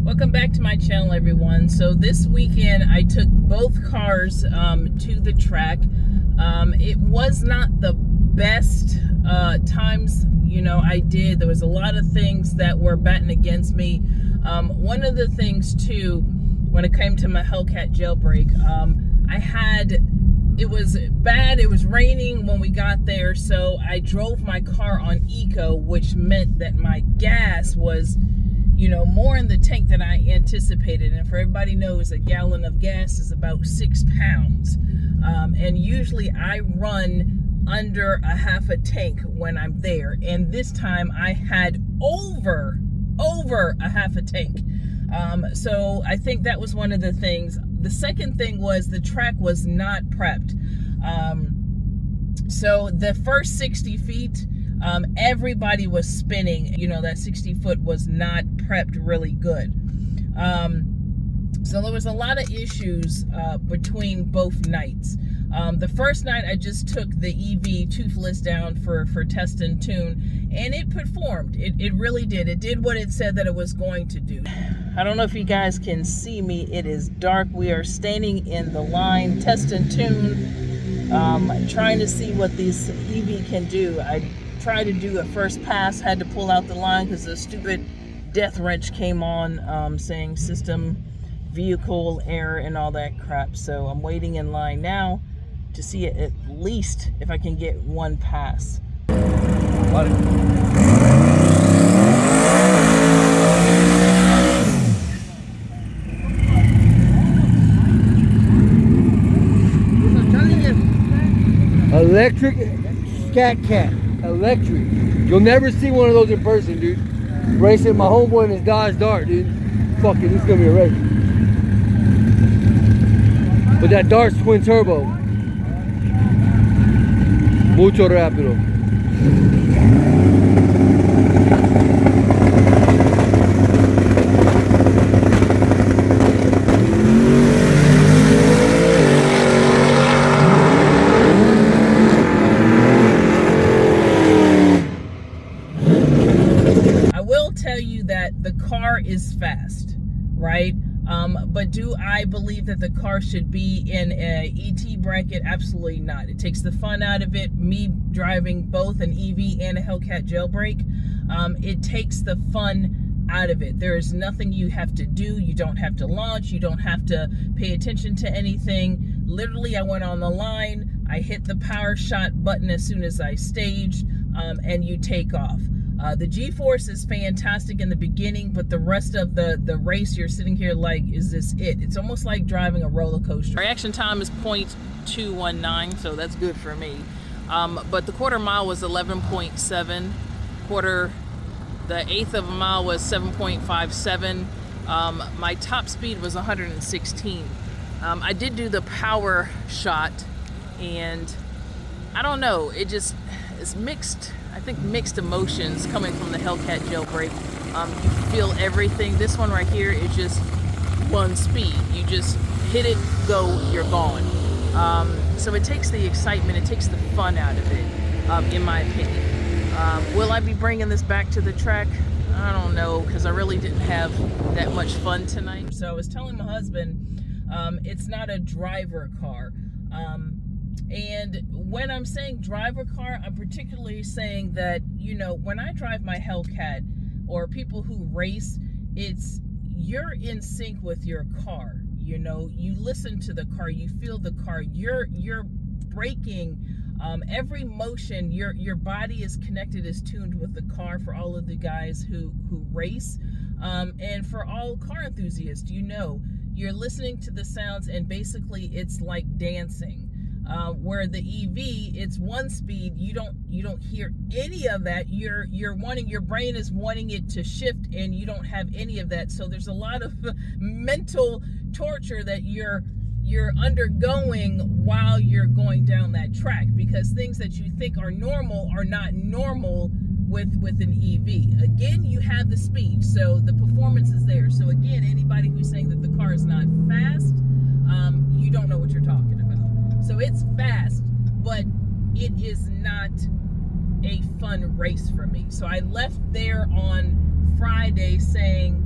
Welcome back to my channel, everyone. So this weekend I took both cars to the track. It was not the best times, I did. There was a lot of things that were batting against me. One of the things too, when it came to my Hellcat Jailbreak, it was bad. It was raining when we got there, so I drove my car on eco, which meant that my gas was more in the tank than I anticipated. And for everybody knows, a gallon of gas is about 6 pounds. And usually I run under a half a tank when I'm there. And this time I had over a half a tank. So I think that was one of the things. The second thing was the track was not prepped. So the first 60 feet, everybody was spinning. That 60 foot was not prepped really good. So there was a lot of issues between both nights. The first night I just took the EV toothless down for test and tune, and it performed. It really did. It did what it said that it was going to do. I don't know if you guys can see me. It is dark. We are standing in the line, test and tune, trying to see what this EV can do. I tried to do a first pass, had to pull out the line because the stupid death wrench came on, saying system vehicle error and all that crap. So I'm waiting in line now to see it, at least if I can get one pass. Electric Scatpack. Electric. You'll never see one of those in person, dude. Racing my homeboy in his Dodge Dart, dude. Fuck it, this is gonna be a race. But that Dart's twin turbo. Mucho rápido. Tell you that the car is fast, right? But do I believe that the car should be in a ET bracket? Absolutely not. It takes the fun out of it. Me driving both an EV and a Hellcat Jailbreak, it takes the fun out of it. There is nothing you have to do. You don't have to launch. You don't have to pay attention to anything. Literally, I went on the line. I hit the power shot button as soon as I staged, and you take off. The G-force is fantastic in the beginning, but the rest of the race, you're sitting here like, is this it? It's almost like driving a roller coaster. Reaction time is 0.219, so that's good for me. But the quarter mile was 11.7. The eighth of a mile was 7.57. My top speed was 116. I did do the power shot, and I don't know, it's mixed. I think mixed emotions coming from the Hellcat Jailbreak. You feel everything. This one right here is just one speed. You just hit it, go, you're gone. So it takes the excitement, it takes the fun out of it, in my opinion. Will I be bringing this back to the track? I don't know, because I really didn't have that much fun tonight. So I was telling my husband, it's not a driver car. And when I'm saying driver car, I'm particularly saying that, when I drive my Hellcat, or people who race, you're in sync with your car. You listen to the car, you feel the car, you're braking, every motion, your body is connected, is tuned with the car. For all of the guys who race, and for all car enthusiasts, you're listening to the sounds, and basically it's like dancing. Where the EV, it's one speed, you don't hear any of that. Your brain is wanting it to shift, and you don't have any of that. So there's a lot of mental torture that you're undergoing while you're going down that track, because things that you think are normal are not normal with an EV. Again, you have the speed, so the performance is there. So again, anybody who's saying that the car is not fast, you don't know what you're talking about. So it's fast, but it is not a fun race for me. So I left there on Friday saying,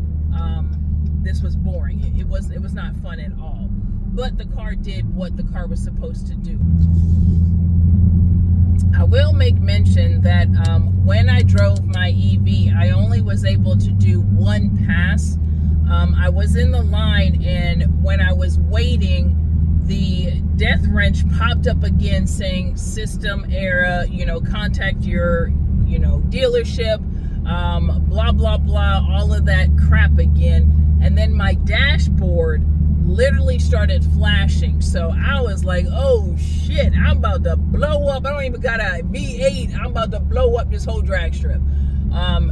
this was boring. It was not fun at all. But the car did what the car was supposed to do. I will make mention that when I drove my EV, I only was able to do one pass. I was in the line, and when I was waiting, the death wrench popped up again saying system error, contact your, dealership, blah, blah, blah, all of that crap again. And then my dashboard literally started flashing. So I was like, oh shit, I'm about to blow up. I don't even got a V8. I'm about to blow up this whole drag strip.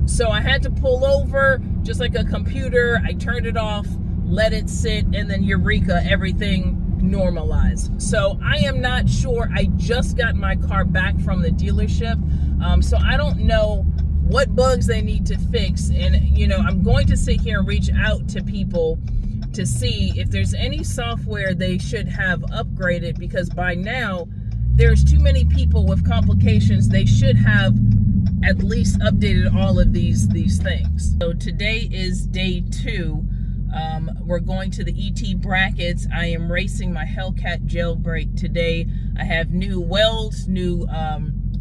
So I had to pull over just like a computer. I turned it off, let it sit, and then eureka, everything normalized. So I am not sure. I just got my car back from the dealership. So I don't know what bugs they need to fix. And, I'm going to sit here and reach out to people to see if there's any software they should have upgraded, because by now there's too many people with complications. They should have at least updated all of these things. So today is day 2. We're going to the ET brackets. I am racing my Hellcat Jailbreak today. I have new welds, new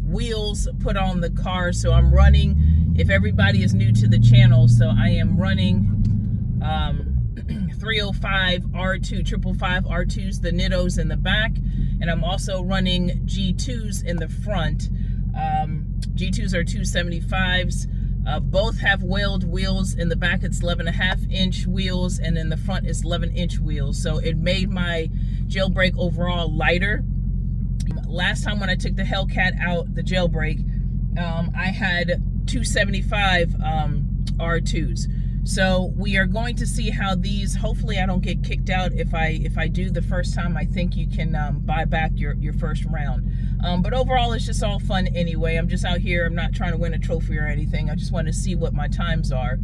wheels put on the car. So I'm running, if everybody is new to the channel, so I am running 305 R2, 555 R2s, the Nittos in the back, and I'm also running G2s in the front. G2s are 275s. Both have weld wheels. In the back it's 11.5-inch wheels, and in the front it's 11-inch wheels. So it made my Jailbreak overall lighter. Last time when I took the Hellcat out, the Jailbreak, I had 275 R2s. So we are going to see how these, hopefully I don't get kicked out. If I do the first time, I think you can buy back your first round. But overall, it's just all fun anyway. I'm just out here. I'm not trying to win a trophy or anything. I just want to see what my times are.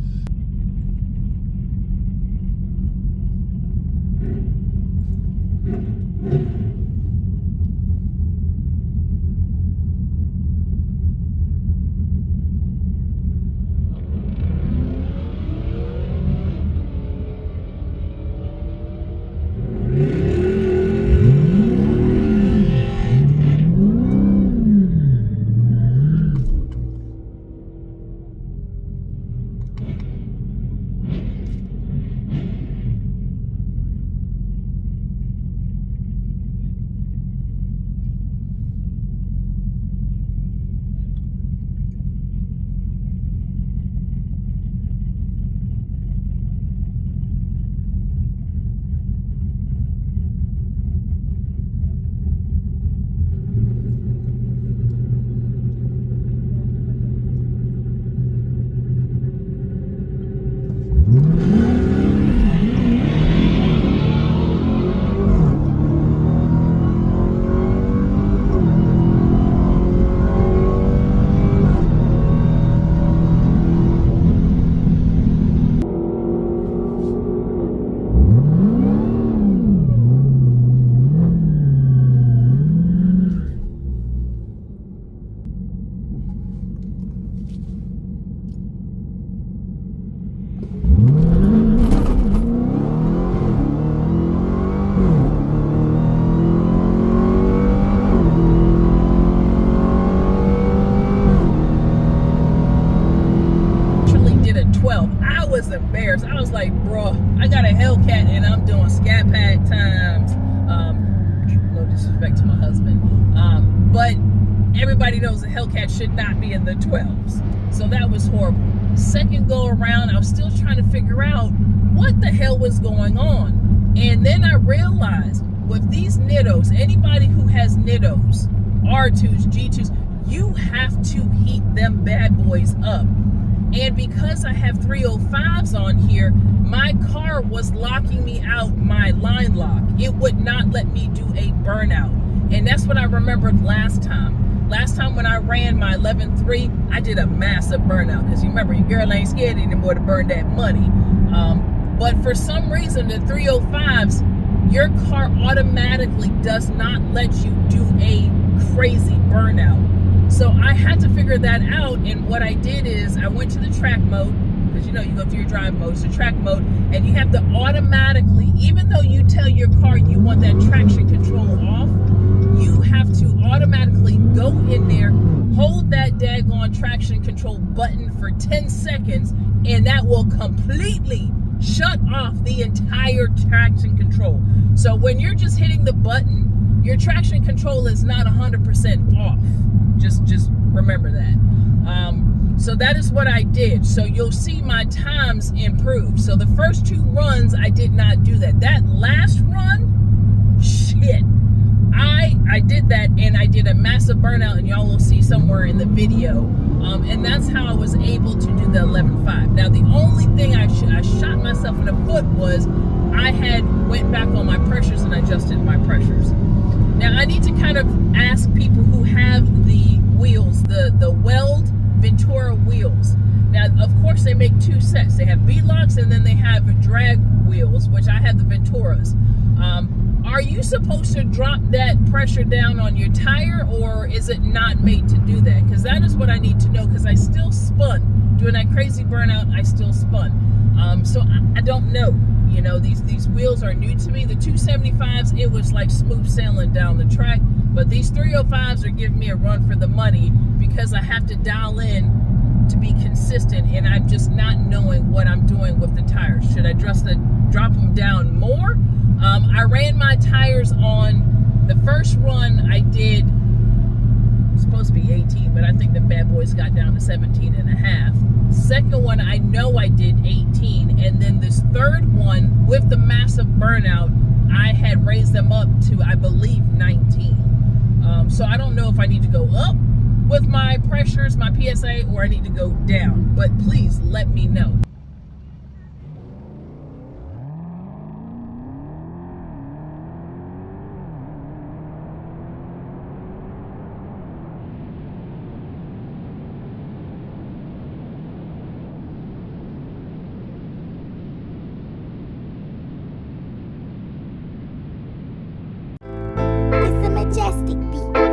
Was embarrassed. I was like, bro, I got a Hellcat and I'm doing Scatpack times. No disrespect to my husband, but everybody knows a Hellcat should not be in the 12s. So that was horrible. Second go around, I was still trying to figure out what the hell was going on. And then I realized with these Nittos, anybody who has Nittos, R2s, G2s, you have to heat them bad boys up. And because I have 305s on here, my car was locking me out my line lock. It would not let me do a burnout. And that's what I remembered last time. Last time when I ran my 11.3, I did a massive burnout. Because you remember, your girl ain't scared anymore to burn that money. But for some reason, the 305s, your car automatically does not let you do a crazy burnout. So I had to figure that out, and what I did is I went to the track mode, because you know you go to your drive mode, to track mode, and you have to automatically, even though you tell your car you want that traction control off, you have to automatically go in there, hold that daggone traction control button for 10 seconds, and that will completely shut off the entire traction control. So when you're just hitting the button, your traction control is not 100% off. Just remember that. So that is what I did. So you'll see my times improve. So the first 2 runs, I did not do that. That last run, shit. I did that, and I did a massive burnout, and y'all will see somewhere in the video. And that's how I was able to do the 11.5. Now, the only thing I shot myself in the foot was I had went back on my pressures and adjusted my pressures. Now, I need to kind of ask people who have the wheels, the Weld Ventura wheels. Now, of course, they make 2 sets. They have B-locks, and then they have drag wheels, which I have the Venturas. Are you supposed to drop that pressure down on your tire, or is it not made to do that? Because that is what I need to know, because I still spun. Doing that crazy burnout, I still spun. So I don't know. You know, these wheels are new to me. The 275s, it was like smooth sailing down the track. But these 305s are giving me a run for the money, because I have to dial in to be consistent, and I'm just not knowing what I'm doing with the tires. Should I drop them down more? I ran my tires on the first run. I did, it's supposed to be 18, but I think the bad boys got down to 17 and a half. Second one, I know I did 18, and then this third one with the massive burnout, I had raised them up to, I believe, 19. So I don't know if I need to go up with my pressures, my PSA, or I need to go down, but please let me know. It's a majestic beat.